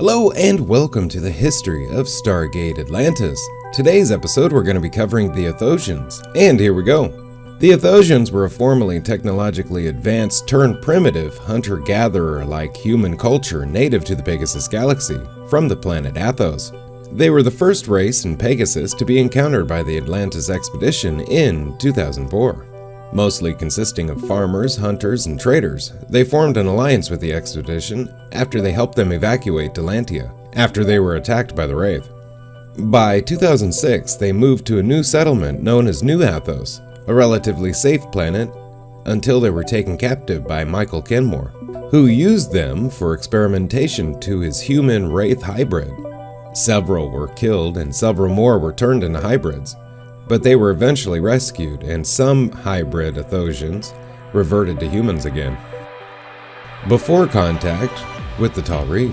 Hello and welcome to the history of Stargate Atlantis. Today's episode we're going to be covering the Athosians, and here we go. The Athosians were a formerly technologically advanced turned primitive hunter-gatherer-like human culture native to the Pegasus galaxy from the planet Athos. They were the first race in Pegasus to be encountered by the Atlantis expedition in 2004. Mostly consisting of farmers, hunters, and traders, they formed an alliance with the expedition after they helped them evacuate Atlantis after they were attacked by the Wraith. By 2006, they moved to a new settlement known as New Athos, a relatively safe planet, until they were taken captive by Michael Kenmore, who used them for experimentation to his human-wraith hybrid. Several were killed and several more were turned into hybrids, but they were eventually rescued, and some hybrid Athosians reverted to humans again. Before contact with the Tok'ra.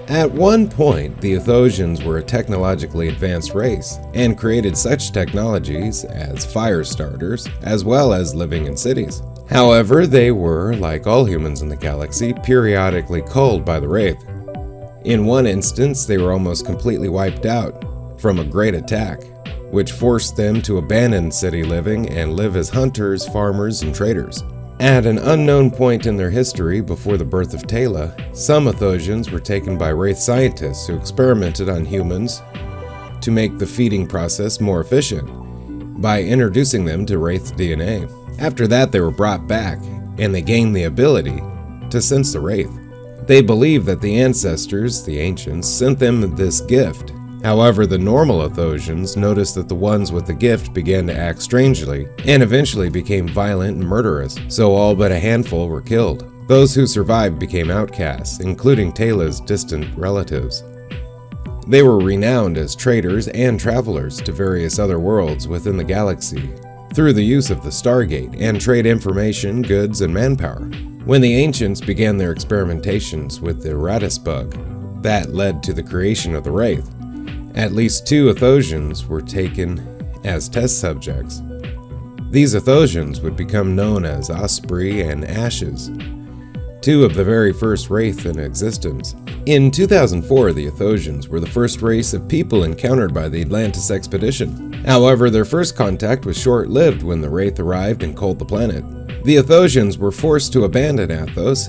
At one point, the Athosians were a technologically advanced race, and created such technologies as fire starters, as well as living in cities. However, they were, like all humans in the galaxy, periodically culled by the Wraith. In one instance, they were almost completely wiped out from a great attack, which forced them to abandon city living and live as hunters, farmers, and traders. At an unknown point in their history before the birth of Tok'ra, some Athosians were taken by Wraith scientists who experimented on humans to make the feeding process more efficient by introducing them to Wraith DNA. After that, they were brought back, and they gained the ability to sense the Wraith. They believe that the ancestors, the ancients, sent them this gift. However, the normal Athosians noticed that the ones with the gift began to act strangely and eventually became violent and murderous, so all but a handful were killed. Those who survived became outcasts, including Tok'ra's distant relatives. They were renowned as traders and travelers to various other worlds within the galaxy through the use of the Stargate and trade information, goods, and manpower. When the ancients began their experimentations with the Rattus bug, that led to the creation of the Wraith. At least 2 Athosians were taken as test subjects. These Athosians would become known as Osprey and Ashes, 2 of the very first Wraith in existence. In 2004, the Athosians were the first race of people encountered by the Atlantis expedition. However, their first contact was short-lived when the Wraith arrived and culled the planet. The Athosians were forced to abandon Athos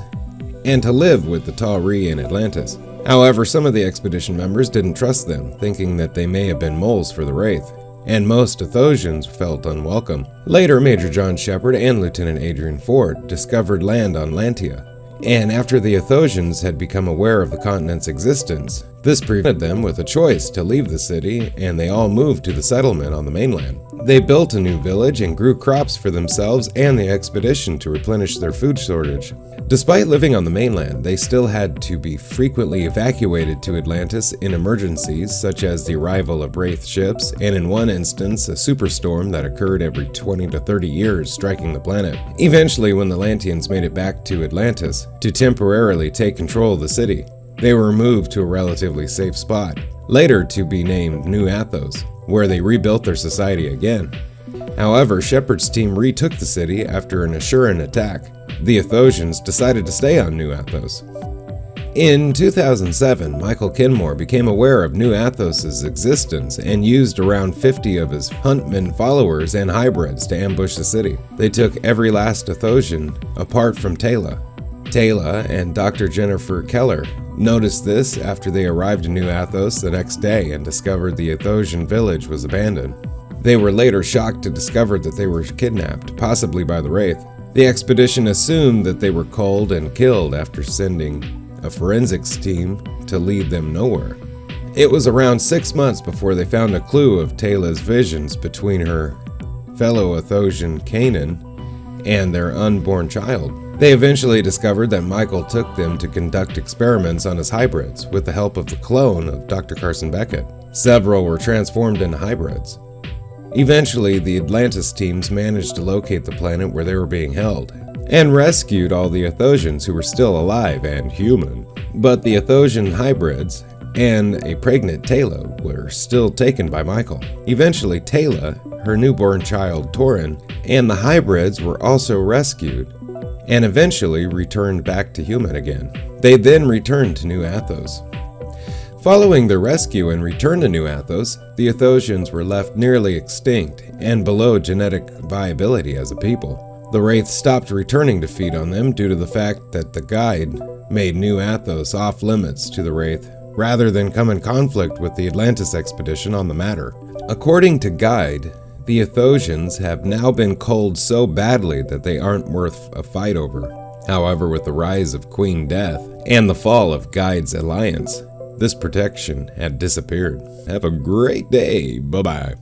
and to live with the Tok'ra in Atlantis. However, some of the expedition members didn't trust them, thinking that they may have been moles for the Wraith, and most Athosians felt unwelcome. Later, Major John Shepard and Lieutenant Adrian Ford discovered land on Atlantis, and after the Athosians had become aware of the continent's existence, this prevented them with a choice to leave the city, and they all moved to the settlement on the mainland. They built a new village and grew crops for themselves and the expedition to replenish their food shortage. Despite living on the mainland, they still had to be frequently evacuated to Atlantis in emergencies such as the arrival of Wraith ships, and in one instance, a superstorm that occurred every 20 to 30 years striking the planet. Eventually, when the Atlanteans made it back to Atlantis to temporarily take control of the city, they were moved to a relatively safe spot, later to be named New Athos, where they rebuilt their society again. However, Shepard's team retook the city after an Assuran attack. The Athosians decided to stay on New Athos. In 2007, Michael Kenmore became aware of New Athos' existence and used around 50 of his huntman followers and hybrids to ambush the city. They took every last Athosian apart from Tok'ra. Tok'ra and Dr. Jennifer Keller noticed this after they arrived in New Athos the next day and discovered the Athosian village was abandoned. They were later shocked to discover that they were kidnapped, possibly by the Wraith. The expedition assumed that they were culled and killed after sending a forensics team to lead them nowhere. It was around 6 months before they found a clue of Tok'ra's visions between her fellow Athosian Canaan and their unborn child. They eventually discovered that Michael took them to conduct experiments on his hybrids with the help of the clone of Dr. Carson Beckett. Several were transformed into hybrids. Eventually, the Atlantis teams managed to locate the planet where they were being held, and rescued all the Athosians who were still alive and human. But the Athosian hybrids and a pregnant Tok'ra were still taken by Michael. Eventually, Tok'ra, her newborn child Torin, and the hybrids were also rescued, and eventually returned back to human again. They then returned to New Athos. Following their rescue and return to New Athos, the Athosians were left nearly extinct and below genetic viability as a people. The Wraiths stopped returning to feed on them due to the fact that the guide made New Athos off-limits to the Wraith rather than come in conflict with the Atlantis expedition on the matter. According to Guide, the Athosians have now been culled so badly that they aren't worth a fight over. However, with the rise of Queen Death and the fall of Guide's alliance, this protection had disappeared. Have a great day. Bye-bye.